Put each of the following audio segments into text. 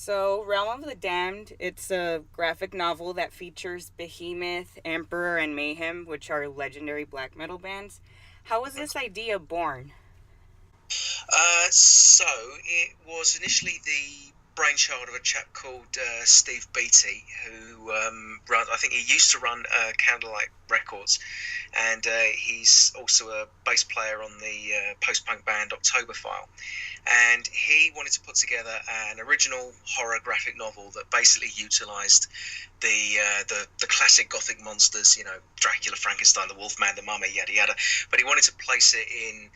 So, Realm of the Damned, it's a graphic novel that features Behemoth, Emperor, and Mayhem, which are legendary black metal bands. How was this idea born? So it was initially the brainchild of a chap called Steve Beatty, who I think he used to run Candlelight Records, and he's also a bass player on the post-punk band Octoberfile. And he wanted to put together an original horror graphic novel that basically utilised the classic gothic monsters, Dracula, Frankenstein, the Wolfman, the Mummy, yada yada. But he wanted to place it in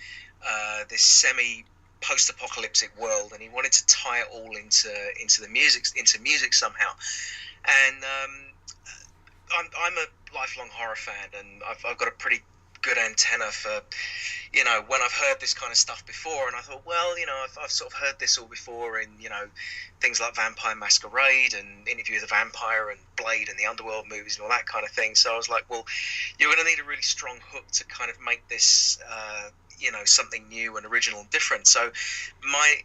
this semi post-apocalyptic world, and he wanted to tie it all into the music somehow. And I'm a lifelong horror fan, and I've got a pretty good antenna for, when I've heard this kind of stuff before, and I thought, well, I've sort of heard this all before in, things like Vampire Masquerade and Interview with the Vampire and Blade and the Underworld movies and all that kind of thing. So I was like, well, you're going to need a really strong hook to kind of make this, something new and original and different. So my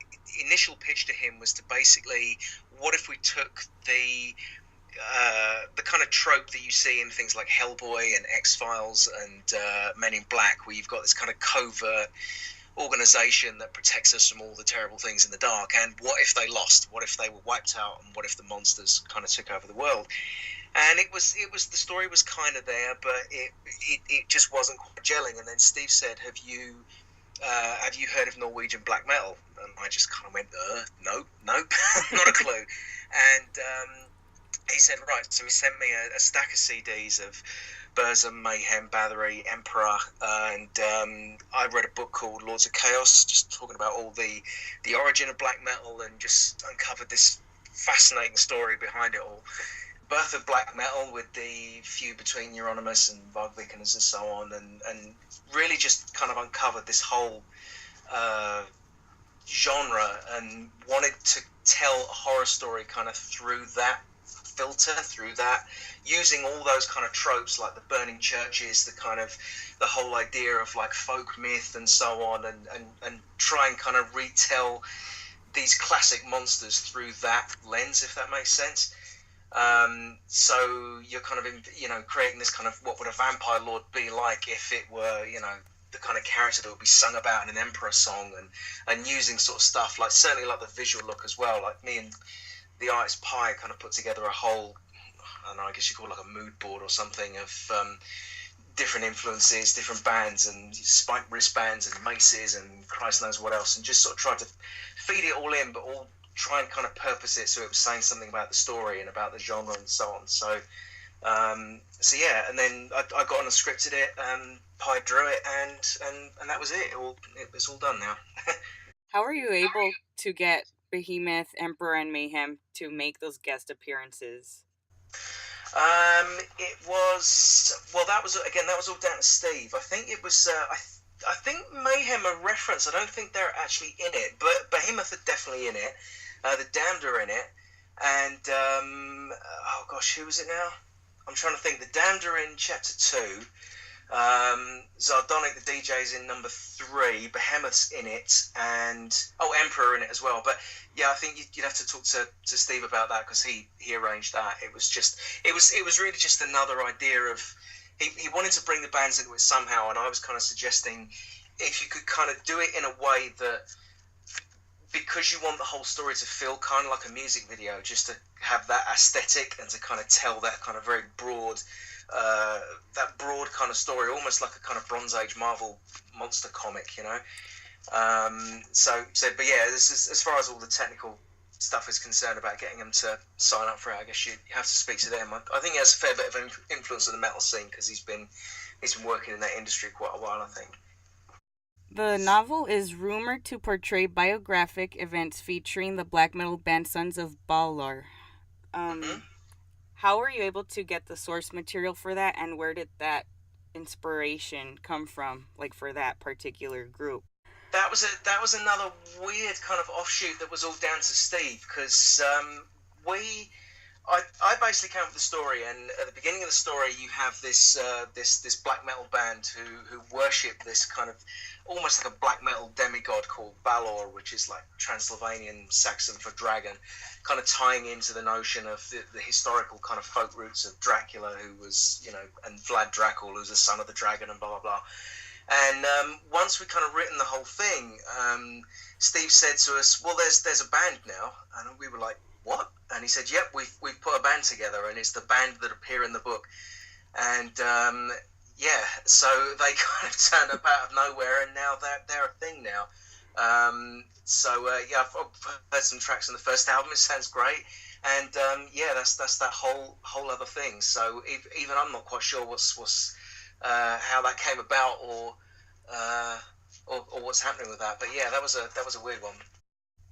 initial pitch to him was to basically, what if we took the kind of trope that you see in things like Hellboy and X-Files and Men in Black, where you've got this kind of covert organization that protects us from all the terrible things in the dark, and what if they lost? What if they were wiped out? And what if the monsters kind of took over the world? And it was the story was kind of there, but it just wasn't quite gelling. And then Steve said, have you heard of Norwegian black metal? And I just kind of went, no, not a clue. And he said, right. So he sent me a stack of CDs of Burzum, Mayhem, Bathory, Emperor, and I read a book called Lords of Chaos, just talking about all the origin of black metal, and just uncovered this fascinating story behind it all. Birth of black metal, with the feud between Euronymous and Vargvikernes and so on, and really just kind of uncovered this whole genre, and wanted to tell a horror story kind of through that filter, through that, using all those kind of tropes like the burning churches, the whole idea of like folk myth and so on, and try and kind of retell these classic monsters through that lens, if that makes sense. So you're kind of creating this kind of, what would a vampire lord be like if it were, the kind of character that would be sung about in an Emperor song, and using sort of stuff like, certainly like the visual look as well. Like me and the artist Pie kind of put together a whole, I don't know, I guess you call it like a mood board or something, of different influences, different bands, and spiked wristbands and maces and Christ knows what else, and just sort of tried to feed it all in, but all try and kind of purpose it so it was saying something about the story and about the genre and so on. So yeah, and then I got on and scripted it, and Pi drew it, and that was it. It's all done now. How are you able to get Behemoth, Emperor, and Mayhem to make those guest appearances? It was, well, that was all down to Steve. I think it was. I think Mayhem a reference. I don't think they're actually in it, but Behemoth are definitely in it. The Damned are in it, and oh gosh, who was it now? I'm trying to think. The Damned are in chapter 2. Zardonic, the DJ's in number 3. Behemoth's in it, and Emperor in it as well. But yeah, I think you'd have to talk to Steve about that, because he arranged that. It was really just another idea of, he wanted to bring the bands into it somehow, and I was kind of suggesting if you could kind of do it in a way that, because you want the whole story to feel kind of like a music video, just to have that aesthetic and to kind of tell that kind of very broad, that broad kind of story, almost like a kind of Bronze Age Marvel monster comic. But yeah, this is, as far as all the technical stuff is concerned about getting them to sign up for it, I guess you have to speak to them. I think he has a fair bit of influence on the metal scene, because he's been working in that industry quite a while, I think. The novel is rumored to portray biographic events featuring the black metal band Sons of Balor. Mm-hmm. Um, how were you able to get the source material for that, and where did that inspiration come from, like for that particular group? That was another weird kind of offshoot that was all down to Steve, because we I basically came up with the story, and at the beginning of the story, you have this black metal band who worship this kind of almost like a black metal demigod called Balor, which is like Transylvanian Saxon for dragon, kind of tying into the notion of the historical kind of folk roots of Dracula, who was and Vlad Dracul, who was the son of the dragon, and blah blah blah. And once we kind of written the whole thing, Steve said to us, "Well, there's a band now," and we were like, "What?" And he said, "Yep, we've put a band together, and it's the band that appear in the book." And yeah, so they kind of turned up out of nowhere, and now they're a thing now. Yeah, I've heard some tracks on the first album. It sounds great, and yeah, that's that whole other thing. So even I'm not quite sure what's how that came about, uh, or what's happening with that. But yeah, that was a weird one.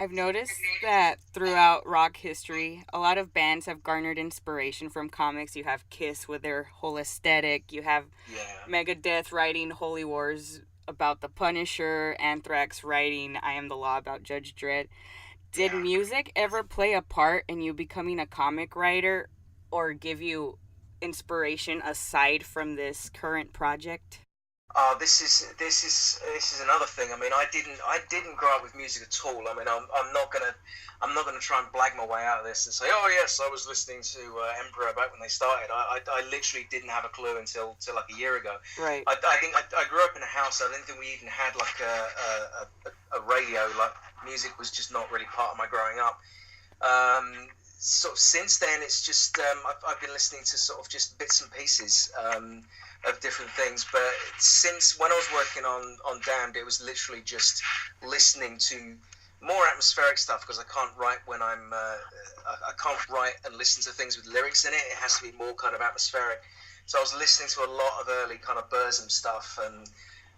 I've noticed that throughout rock history, a lot of bands have garnered inspiration from comics. You have Kiss with their whole aesthetic. You have Yeah, Megadeth writing Holy Wars about the Punisher, Anthrax writing I Am the Law about Judge Dredd. Did yeah. music ever play a part in you becoming a comic writer or give you inspiration aside from this current project? This is another thing. I mean, I didn't grow up with music at all. I mean, I'm not gonna try and blag my way out of this and say, oh yes, I was listening to Emperor back when they started. I literally didn't have a clue until like a year ago. Right. I think I grew up in a house. I didn't think we even had like a radio. Like music was just not really part of my growing up. Sort of since then, it's just I've been listening to sort of just bits and pieces of different things. But since when I was working on Damned, it was literally just listening to more atmospheric stuff because I can't write when I can't write and listen to things with lyrics in it. It has to be more kind of atmospheric. So I was listening to a lot of early kind of Burzum stuff, and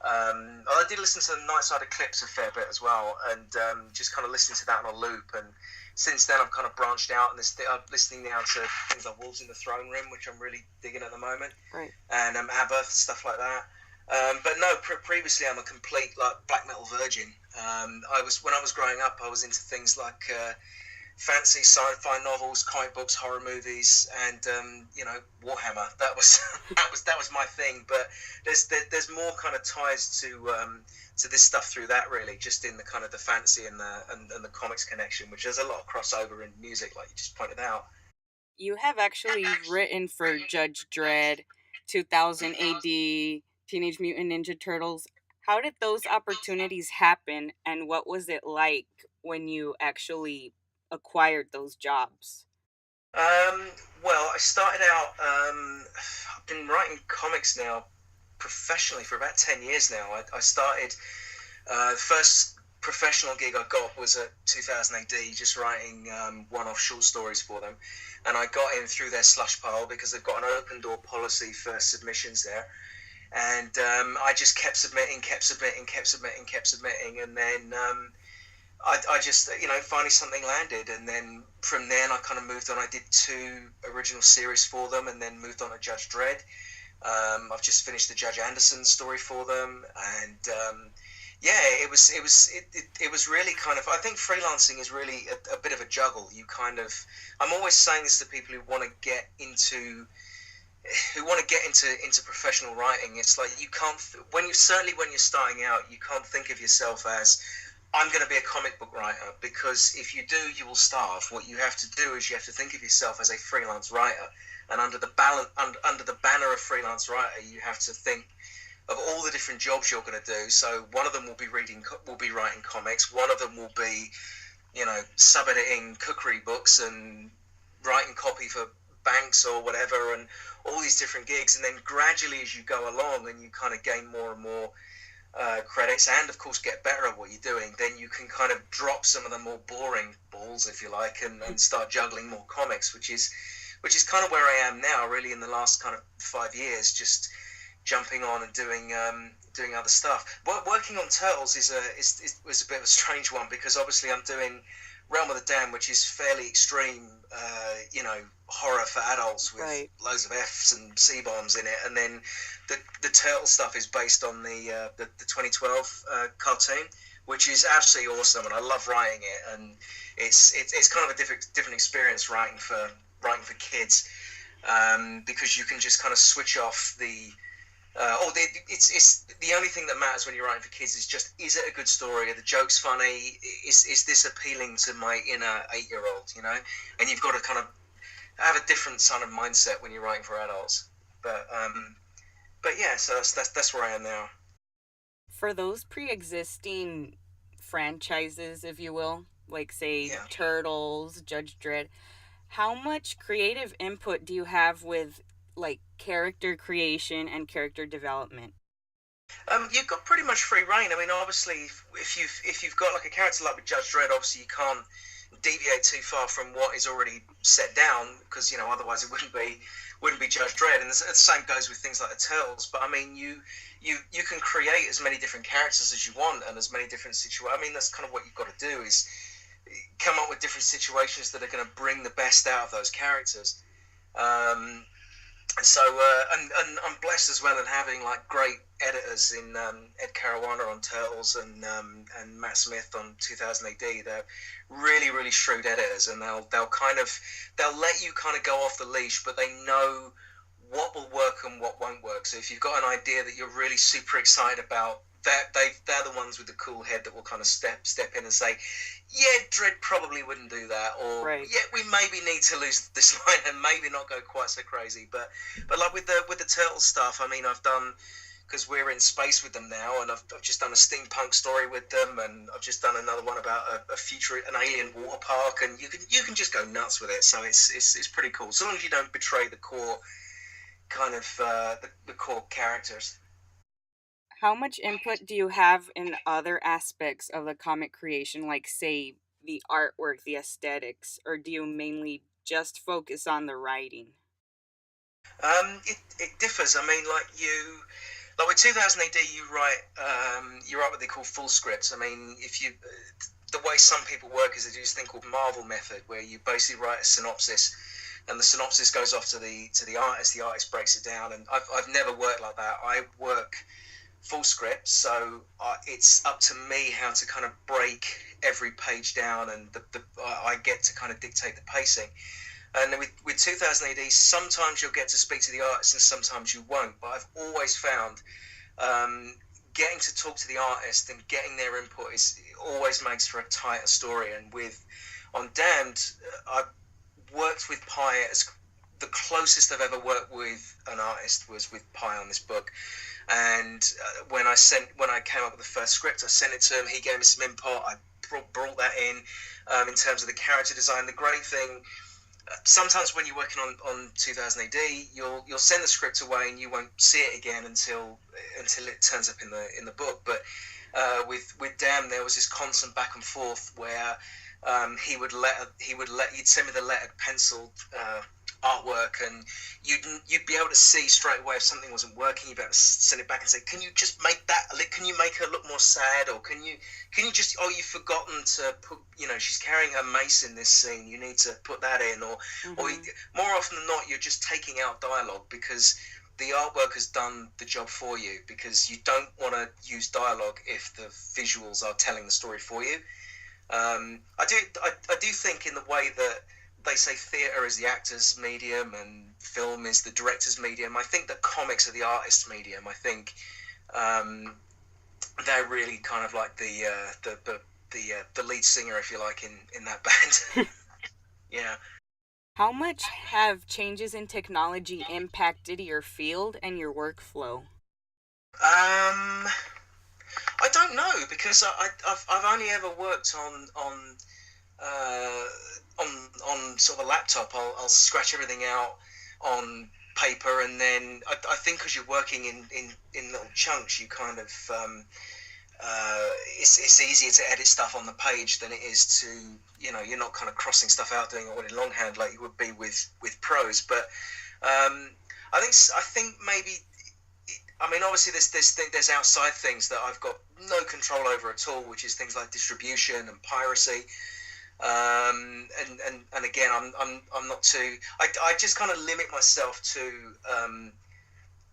I did listen to the Night Side Eclipse a fair bit as well, and just kind of listening to that on a loop. And since then, I've kind of branched out, and I'm listening now to things like Wolves in the Throne Room, which I'm really digging at the moment, Right. and ABBA, stuff like that. But no, previously I'm a complete like black metal virgin. When I was growing up, I was into things like fancy sci-fi novels, comic books, horror movies, and Warhammer. That was that was my thing. But there's more kind of ties to this stuff through that, really, just in the kind of the fantasy and the comics connection, which there's a lot of crossover in music, like you just pointed out. You have actually written for Judge Dredd, 2000 AD, Teenage Mutant Ninja Turtles. How did those opportunities happen, and what was it like when you actually acquired those jobs? Um, well, I started out. I've been writing comics now professionally for about 10 years now. I started. The first professional gig I got was at 2000 AD, just writing one-off short stories for them, and I got in through their slush pile because they've got an open door policy for submissions there. And I just kept submitting, and then I just finally something landed, and then from then I kind of moved on. I did two original series for them, and then moved on to Judge Dredd. I've just finished the Judge Anderson story for them, and yeah, it was really kind of. I think freelancing is really a bit of a juggle. You kind of. I'm always saying this to people who want to get into professional writing. It's like you can't certainly when you're starting out, you can't think of yourself as I'm going to be a comic book writer, because if you do, you will starve. What you have to do is you have to think of yourself as a freelance writer, and under the banner of freelance writer, you have to think of all the different jobs you're going to do. So one of them will be writing comics. One of them will be, sub-editing cookery books and writing copy for banks or whatever, and all these different gigs. And then gradually, as you go along, and you kind of gain more and more credits, and of course get better at what you're doing, then you can kind of drop some of the more boring balls, if you like, and start juggling more comics, which is kind of where I am now, really, in the last kind of 5 years, just jumping on and doing other stuff. Working on Turtles was a bit of a strange one, because obviously I'm doing Realm of the Damned, which is fairly extreme, horror for adults with Right. loads of Fs and C bombs in it, and then the turtle stuff is based on the 2012 cartoon, which is absolutely awesome, and I love writing it. And it's kind of a different experience writing for writing for kids, because you can just kind of switch off the. It's the only thing that matters when you're writing for kids is just, is it a good story? Are the jokes funny? Is this appealing to my inner 8-year-old? You know, and you've got to kind of have a different sort of mindset when you're writing for adults. But yeah, so that's where I am now. For those pre-existing franchises, if you will, like say Yeah. Turtles, Judge Dredd, how much creative input do you have with like character creation and character development? You've got pretty much free reign. I mean, obviously, if you've got like a character like with Judge Dredd, obviously you can't deviate too far from what is already set down, because otherwise it wouldn't be Judge Dredd. And the same goes with things like the Turtles. But I mean, you can create as many different characters as you want, and as many different situations. I mean, that's kind of what you've got to do, is come up with different situations that are going to bring the best out of those characters. Um, and I'm blessed as well in having like great editors in Ed Caruana on Turtles, and Matt Smith on 2000 AD. They're really really shrewd editors, and they'll let you kind of go off the leash, but they know what will work and what won't work. So if you've got an idea that you're really super excited about, they're the ones with the cool head that will kind of step in and say, yeah, Dredd probably wouldn't do that, or Right. yeah, we maybe need to lose this line and maybe not go quite so crazy. But like with the turtle stuff, I mean, I've done, because we're in space with them now, and I've just done a steampunk story with them, and I've just done another one about an alien water park, and you can just go nuts with it. So it's pretty cool, so long as you don't betray the core kind of the core characters. How much input do you have in other aspects of the comic creation, like, say, the artwork, the aesthetics, or do you mainly just focus on the writing? It differs. I mean, like with 2000 AD, you write what they call full scripts. I mean, if you the way some people work is they do this thing called Marvel method, where you basically write a synopsis, and the synopsis goes off to the artist. The artist breaks it down, and I've never worked like that. I work full script, so it's up to me how to kind of break every page down, and I get to kind of dictate the pacing. And with 2000 AD, sometimes you'll get to speak to the artist and sometimes you won't. But I've always found getting to talk to the artist and getting their input always makes for a tighter story. And on Damned, I worked with Pi as the closest I've ever worked with an artist was with Pi on this book. And when I came up with the first script, I sent it to him. He gave me some input. I brought that in terms of the character design. The great thing, sometimes when you're working on 2000 AD, you'll send the script away and you won't see it again until it turns up in the book. But with Dam, there was this constant back and forth where he'd send me the lettered penciled artwork, and you'd be able to see straight away if something wasn't working. You'd be able to send it back and say, can you just make that, can you make her look more sad, or can you just, oh, you've forgotten to put, she's carrying her mace in this scene, you need to put that in, or Mm-hmm. more often than not you're just taking out dialogue because the artwork has done the job for you, because you don't want to use dialogue if the visuals are telling the story for you. I do think, in the way that they say theatre is the actor's medium and film is the director's medium, I think that comics are the artist's medium. I think they're really kind of like the lead singer, if you like, in that band. Yeah. How much have changes in technology impacted your field and your workflow? Um, I don't know, because I've only ever worked uh, on sort of a laptop. I'll scratch everything out on paper, and then I think because you're working in little chunks, you kind of it's easier to edit stuff on the page than it is to, you're not kind of crossing stuff out doing it all in longhand like you would be with prose. But I think maybe, I mean, obviously there's outside things that I've got no control over at all, which is things like distribution and piracy. And again, I'm not too. I just kind of limit myself to.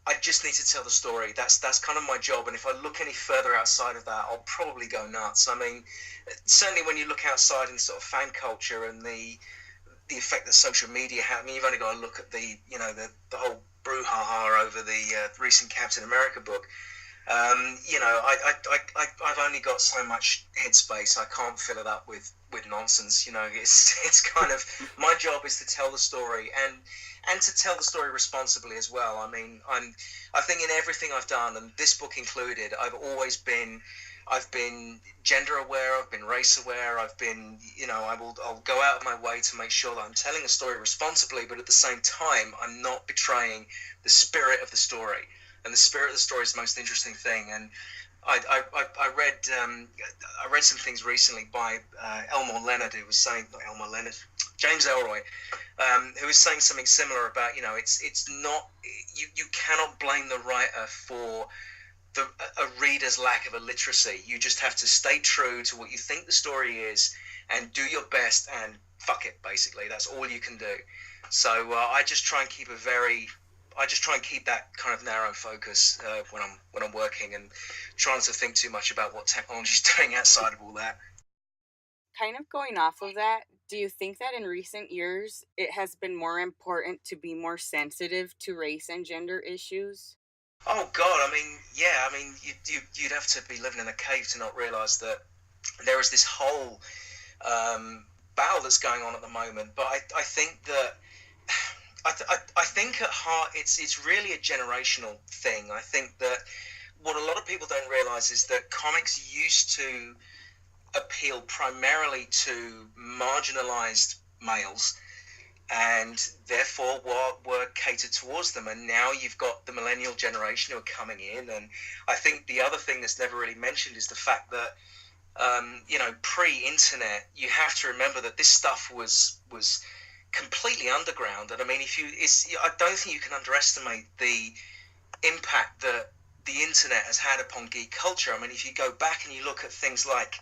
I just need to tell the story. That's kind of my job. And if I look any further outside of that, I'll probably go nuts. I mean, certainly when you look outside in sort of fan culture and the effect that social media had. I mean, you've only got to look at the whole brouhaha over the recent Captain America book. I've only got so much headspace. I can't fill it up with nonsense. It's kind of my job is to tell the story and to tell the story responsibly as well. I mean, I think in everything I've done, and this book included, I've been gender aware, I've been race aware, I've been, I'll go out of my way to make sure that I'm telling a story responsibly, but at the same time, I'm not betraying the spirit of the story. And the spirit of the story is the most interesting thing. And I read some things recently by Elmore Leonard, who was saying, not Elmore Leonard, James Elroy, who was saying something similar about, it's not, you cannot blame the writer for a reader's lack of illiteracy. You just have to stay true to what you think the story is and do your best and fuck it, basically. That's all you can do. So I just try and keep that kind of narrow focus when I'm working, and trying to think too much about what technology's doing outside of all that. Kind of going off of that, do you think that in recent years it has been more important to be more sensitive to race and gender issues? Oh God, I mean, yeah, I mean, you'd have to be living in a cave to not realise that there is this whole battle that's going on at the moment. But I think that I think at heart it's really a generational thing. I think that what a lot of people don't realise is that comics used to appeal primarily to marginalised males, and therefore were catered towards them. And now you've got the millennial generation who are coming in. And I think the other thing that's never really mentioned is the fact that pre-internet, you have to remember that this stuff was completely underground. And I mean, I don't think you can underestimate the impact that the internet has had upon geek culture. I mean, if you go back and you look at things like,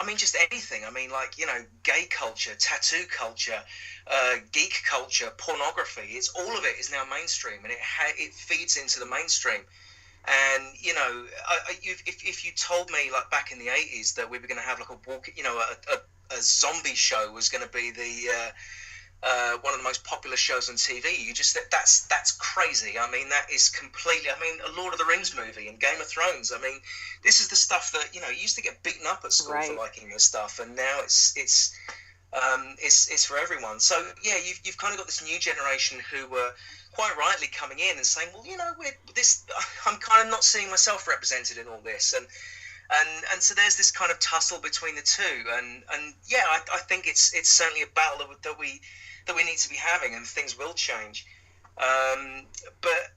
I mean, just anything. I mean, like, gay culture, tattoo culture, geek culture, pornography. It's all of it is now mainstream, and it feeds into the mainstream. And if you told me, like, back in the 80s that we were going to have like a zombie show was going to be the one of the most popular shows on TV, you just that's crazy. I mean, that is completely. I mean, a Lord of the Rings movie and Game of Thrones. I mean, this is the stuff that you used to get beaten up at school for Right. liking this stuff, and now it's for everyone. So yeah, you've kind of got this new generation who were quite rightly coming in and saying, well, I'm kind of not seeing myself represented in all this, and so there's this kind of tussle between the two, and yeah, I think it's certainly a battle that we need to be having, and things will change. But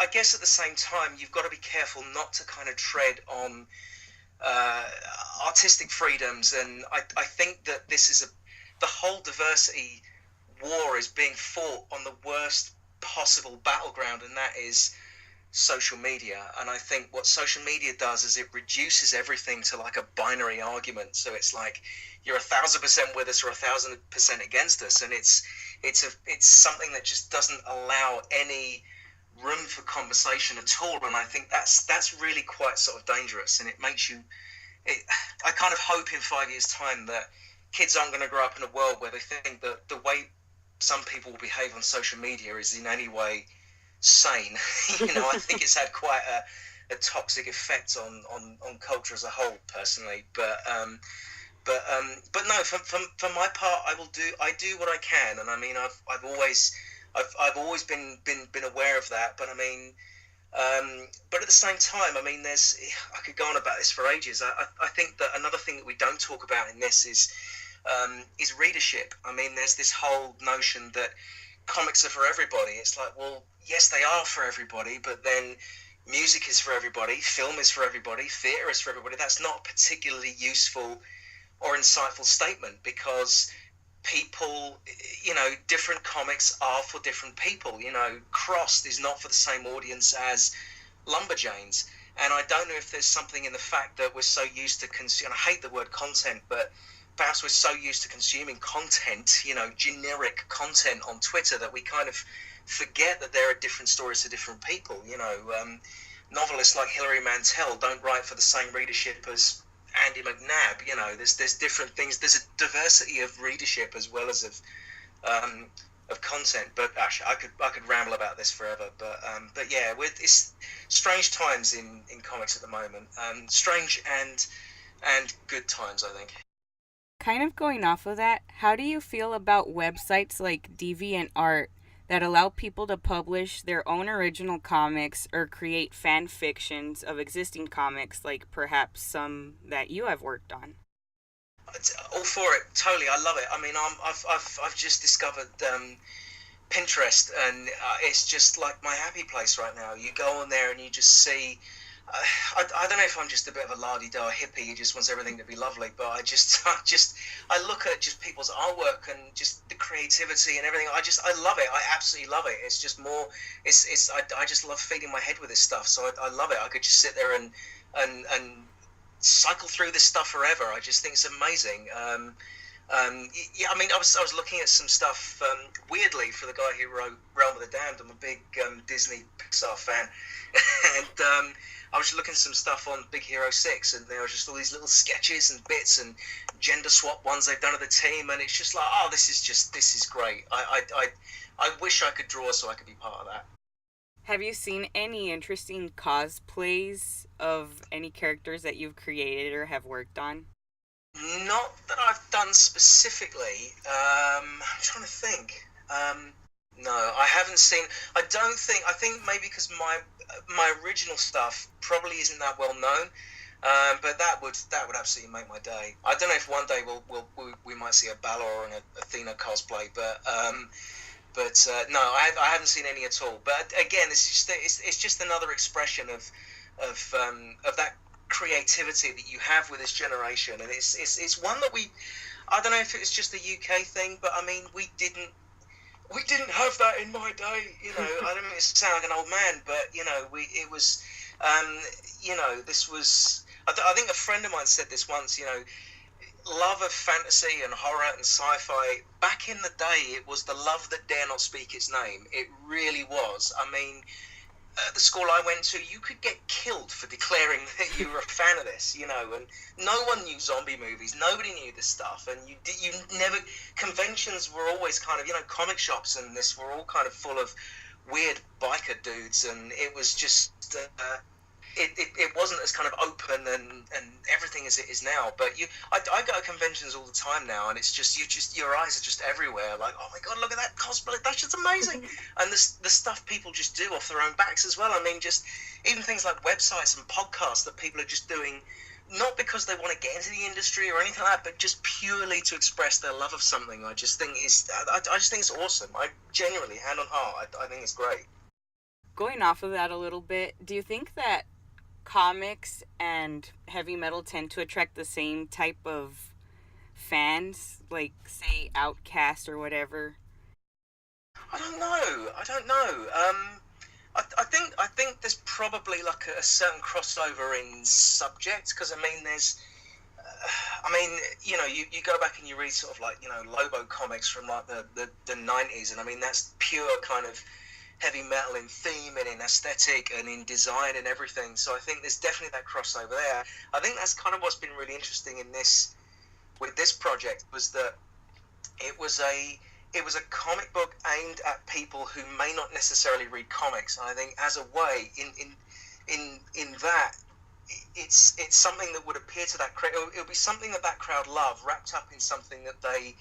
I guess at the same time, you've got to be careful not to kind of tread on artistic freedoms, and I think that the whole diversity war is being fought on the worst possible battleground, and that is social media. And I think what social media does is it reduces everything to like a binary argument. So it's like you're 1,000% with us or 1,000% against us, and it's something that just doesn't allow any room for conversation at all. And I think that's really quite sort of dangerous, and it makes you. I kind of hope in 5 years' time that kids aren't going to grow up in a world where they think that the way some people will behave on social media is in any way sane. I think it's had quite a toxic effect on culture as a whole, personally. But no, for my part, I do what I can, and I mean, I've always been aware of that. But I mean, but at the same time, I mean, I could go on about this for ages. I think that another thing that we don't talk about in this is readership. I mean, there's this whole notion that comics are for everybody. It's like, well, yes, they are for everybody, but then music is for everybody, film is for everybody, theatre is for everybody. That's not a particularly useful or insightful statement, because people, different comics are for different people. Crossed is not for the same audience as Lumberjanes. And I don't know if there's something in the fact that we're so used to and I hate the word content, but perhaps we're so used to consuming content, generic content on Twitter, that we kind of forget that there are different stories to different people. Novelists like Hilary Mantel don't write for the same readership as Andy McNabb. There's different things. There's a diversity of readership as well as of content. But actually, I could ramble about this forever. But yeah, it's strange times in comics at the moment. Strange and good times, I think. Kind of going off of that, how do you feel about websites like DeviantArt that allow people to publish their own original comics or create fan fictions of existing comics, like perhaps some that you have worked on? It's all for it, totally. I love it. I mean, I've just discovered Pinterest, and it's just like my happy place right now. You go on there and you just see. I don't know if I'm just a bit of a la-di-da hippie who just wants everything to be lovely, but I look at just people's artwork and just the creativity and everything. I love it. I absolutely love it. It's just more. I just love feeding my head with this stuff. So I love it. I could just sit there and cycle through this stuff forever. I just think it's amazing. Yeah, I mean, I was looking at some stuff weirdly for the guy who wrote Realm of the Damned. I'm a big Disney Pixar fan, and I was looking at some stuff on Big Hero 6, and there were just all these little sketches and bits and gender swap ones they've done of the team, and it's just like, oh, this is great. I wish I could draw so I could be part of that. Have you seen any interesting cosplays of any characters that you've created or have worked on? Not that I've done specifically. I'm trying to think. No, I haven't seen. I don't think. I think maybe because my original stuff probably isn't that well known. But that would absolutely make my day. I don't know if one day we might see a Balor or an Athena cosplay, but no, I haven't seen any at all. But again, it's just another expression of that creativity that you have with this generation, and it's one that I don't know if it's just a UK thing, but I mean we didn't have that in my day. I don't mean to sound like an old man, but it was this was. I think a friend of mine said this once. Love of fantasy and horror and sci-fi. Back in the day, it was the love that dare not speak its name. It really was. I mean, at the school I went to, you could get killed for declaring that you were a fan of this, and no one knew zombie movies. Nobody knew this stuff, and you never. Conventions were always kind of, comic shops and this were all kind of full of weird biker dudes, and it was just. It wasn't as kind of open and everything as it is now. But I go to conventions all the time now, and it's just your eyes are just everywhere. Like, oh my god, look at that cosplay! That's just amazing. And the stuff people just do off their own backs as well. I mean, just even things like websites and podcasts that people are just doing, not because they want to get into the industry or anything like that, but just purely to express their love of something. I just think I just think it's awesome. I genuinely, hand on heart, I think it's great. Going off of that a little bit, do you think that comics and heavy metal tend to attract the same type of fans, like say Outcast or whatever? I don't know. I don't know. I think there's probably like a certain crossover in subjects because I mean you go back and you read sort of like Lobo comics from like the 90s, and I mean that's pure kind of heavy metal in theme and in aesthetic and in design and everything. So I think there's definitely that crossover there. I think that's kind of what's been really interesting in this with this project was that it was a comic book aimed at people who may not necessarily read comics. And I think as a way in that it's something that would appear to that crowd. It'll be something that crowd love, wrapped up in something that they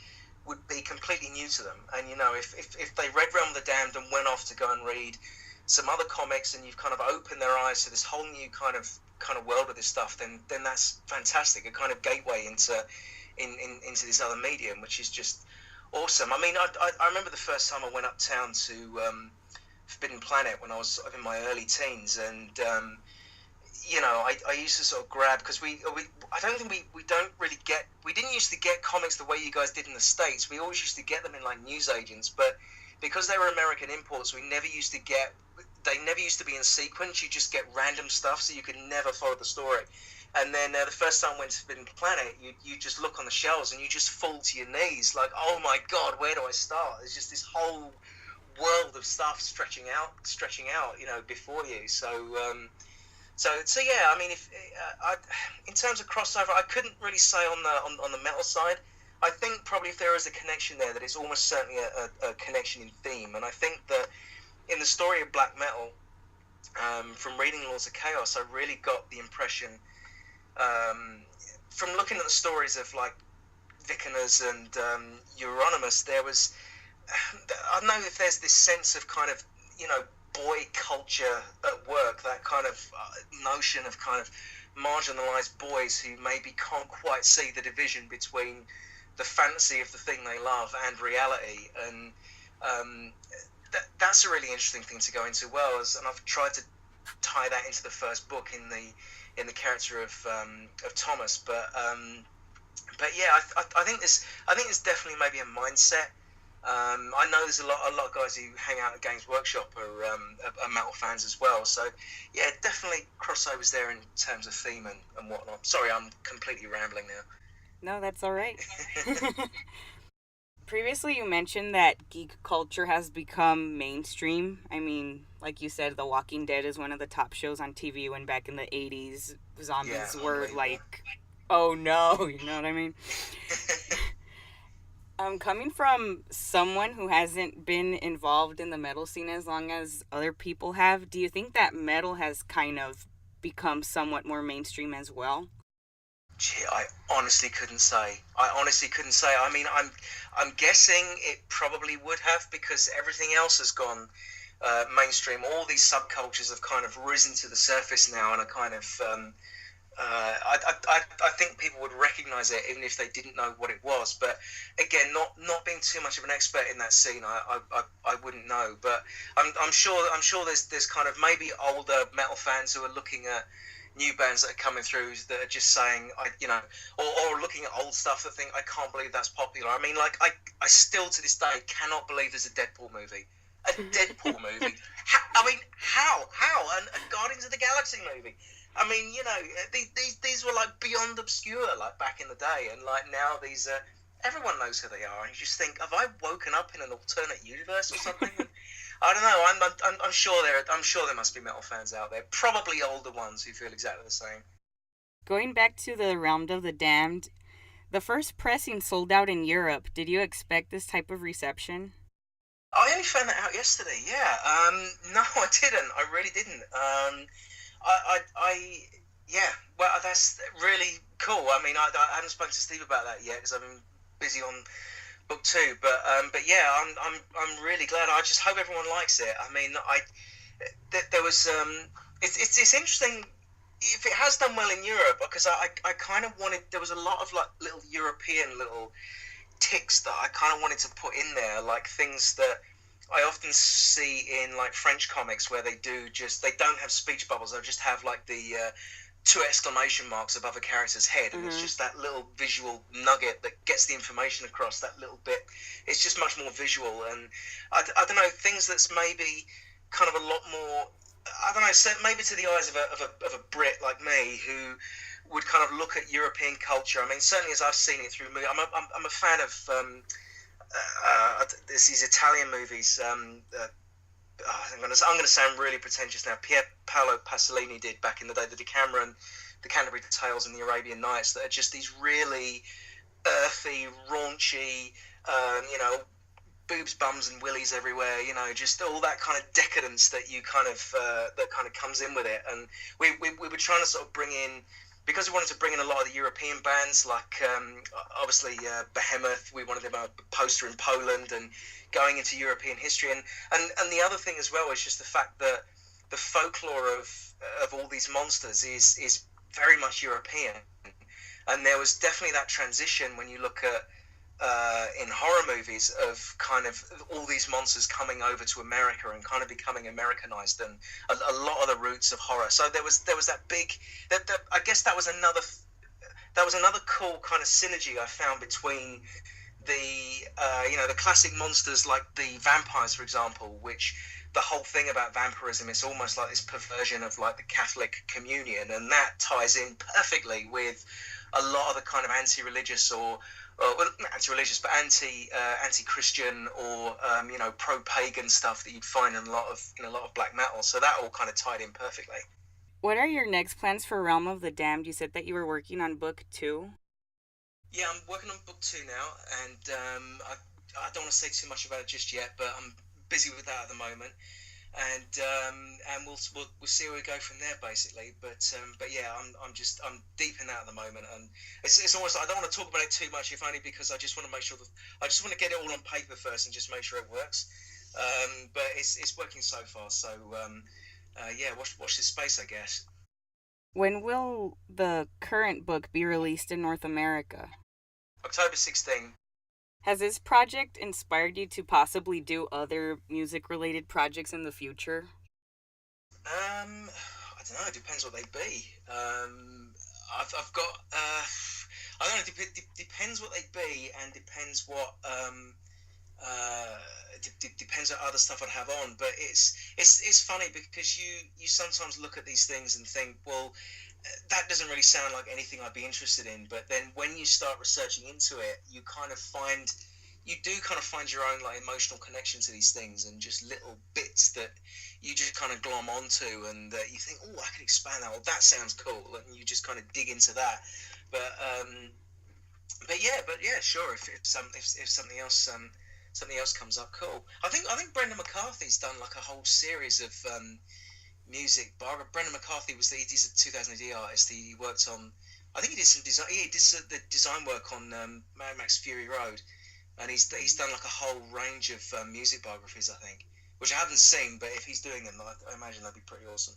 would be completely new to them. And if they read Realm of the Damned and went off to go and read some other comics, and you've kind of opened their eyes to this whole new kind of world of this stuff, then that's fantastic. A kind of gateway into this other medium, which is just awesome. I mean, I remember the first time I went uptown to Forbidden Planet when I was sort of in my early teens, and I used to sort of grab because I don't think we don't really get we didn't used to get comics the way you guys did in the States. We always used to get them in like newsagents, but because they were American imports, they never used to be in sequence. You just get random stuff, so you could never follow the story. And then the first time I went to Forbidden Planet, you just look on the shelves and you just fall to your knees, like, oh my god, where do I start? There's just this whole world of stuff stretching out, before you. So yeah, I mean, if in terms of crossover, I couldn't really say on the metal side. I think probably if there is a connection there, that it's almost certainly a connection in theme. And I think that in the story of black metal, from reading Laws of Chaos, I really got the impression, um, from looking at the stories of like Vicanas and Euronymous, there was, I don't know if there's this sense of kind of, boy culture at work, that kind of notion of kind of marginalized boys who maybe can't quite see the division between the fantasy of the thing they love and reality. And um, that's a really interesting thing to go into, and I've tried to tie that into the first book in the character of Thomas. But yeah, I think there's definitely maybe a mindset. I know there's a lot of guys who hang out at Games Workshop are metal fans as well. So yeah, definitely crossovers there in terms of theme and whatnot. Sorry, I'm completely rambling now. No, that's all right. Previously, you mentioned that geek culture has become mainstream. I mean, like you said, The Walking Dead is one of the top shows on TV, when back in the 80s, Yeah, zombies were unbelievable. like, oh no, you know what I mean? Coming from someone who hasn't been involved in the metal scene as long as other people have, do you think that metal has kind of become somewhat more mainstream as well? Gee, I honestly couldn't say. I honestly couldn't say. I mean, I'm guessing it probably would have, because everything else has gone mainstream. All these subcultures have kind of risen to the surface now, and are kind of. I think people would recognise it even if they didn't know what it was. But again, not being too much of an expert in that scene, I wouldn't know. But I'm sure there's kind of maybe older metal fans who are looking at new bands that are coming through that are just saying, or looking at old stuff that think, I can't believe that's popular. I mean, like, I still to this day cannot believe there's a Deadpool movie. A Deadpool movie. I mean, how? And a Guardians of the Galaxy movie. I mean, these were like beyond obscure, like back in the day, and like now these everyone knows who they are. And you just think, have I woken up in an alternate universe or something? I don't know. I'm sure there must be metal fans out there, probably older ones who feel exactly the same. Going back to the Realm of the Damned, the first pressing sold out in Europe. Did you expect this type of reception? I only found that out yesterday. Yeah. No, I didn't. I really didn't. Yeah. Well, that's really cool. I mean, I haven't spoken to Steve about that yet because I've been busy on book two. But yeah, I'm really glad. I just hope everyone likes it. I mean, there was it's interesting if it has done well in Europe, because I kind of wanted, there was a lot of like little European little ticks that I kind of wanted to put in there, like things that I often see in like French comics where they don't have speech bubbles, they just have like the two exclamation marks above a character's head, and it's Mm-hmm. just that little visual nugget that gets the information across. That little bit, it's just much more visual. And I don't know, things that's maybe kind of a lot more, I don't know, so maybe to the eyes of a Brit like me, who would kind of look at European culture. I mean, certainly as I've seen it through movie, I'm a fan of there's these Italian movies. I'm going to sound really pretentious now. Pier Paolo Pasolini did back in the day, the Decameron, the Canterbury Tales, and the Arabian Nights, that are just these really earthy, raunchy, boobs, bums, and willies everywhere. Just all that kind of decadence that kind of comes in with it. And we were trying to sort of bring in, because we wanted to bring in a lot of the European bands, like obviously Behemoth. We wanted them a poster in Poland, and going into European history. And the other thing as well is just the fact that the folklore of all these monsters is very much European. And there was definitely that transition when you look at in horror movies, of kind of all these monsters coming over to America and kind of becoming Americanized, and a lot of the roots of horror. So there was that big, that I guess that was another cool kind of synergy I found between the classic monsters like the vampires, for example, which the whole thing about vampirism is almost like this perversion of like the Catholic communion, and that ties in perfectly with a lot of the kind of anti-religious, or well, not anti-religious, but anti-Christian, or pro-pagan stuff that you'd find in a lot of black metal. So that all kind of tied in perfectly. What are your next plans for Realm of the Damned? You said that you were working on book two. Yeah, I'm working on book two now, and I don't want to say too much about it just yet, but I'm busy with that at the moment, and we'll see where we go from there, basically. But yeah, I'm deep in that at the moment, and it's almost I don't want to talk about it too much, if only because I just want to make sure that I just want to get it all on paper first and just make sure it works. But it's working so far, so yeah, watch this space, I guess. When will the current book be released in North America? October 16th. Has this project inspired you to possibly do other music related projects in the future? I don't know. It depends what they be. I've got. I don't know. Depends what they be, and depends what. Depends what other stuff I'd have on. But it's funny because you sometimes look at these things and think, well, that doesn't really sound like anything I'd be interested in. But then when you start researching into it, you do kind of find your own like emotional connection to these things and just little bits that you just kind of glom onto and you think, oh, I can expand that, or that sounds cool, and you just kind of dig into that. But but yeah, sure. If something else comes up, cool. I think Brendan McCarthy's done like a whole series of music. Brendan McCarthy he's a 2000 AD artist. He worked on. I think he did some design. He did the design work on Mad Max Fury Road, and he's done like a whole range of music biographies. I think, which I haven't seen, but if he's doing them, I imagine that'd be pretty awesome.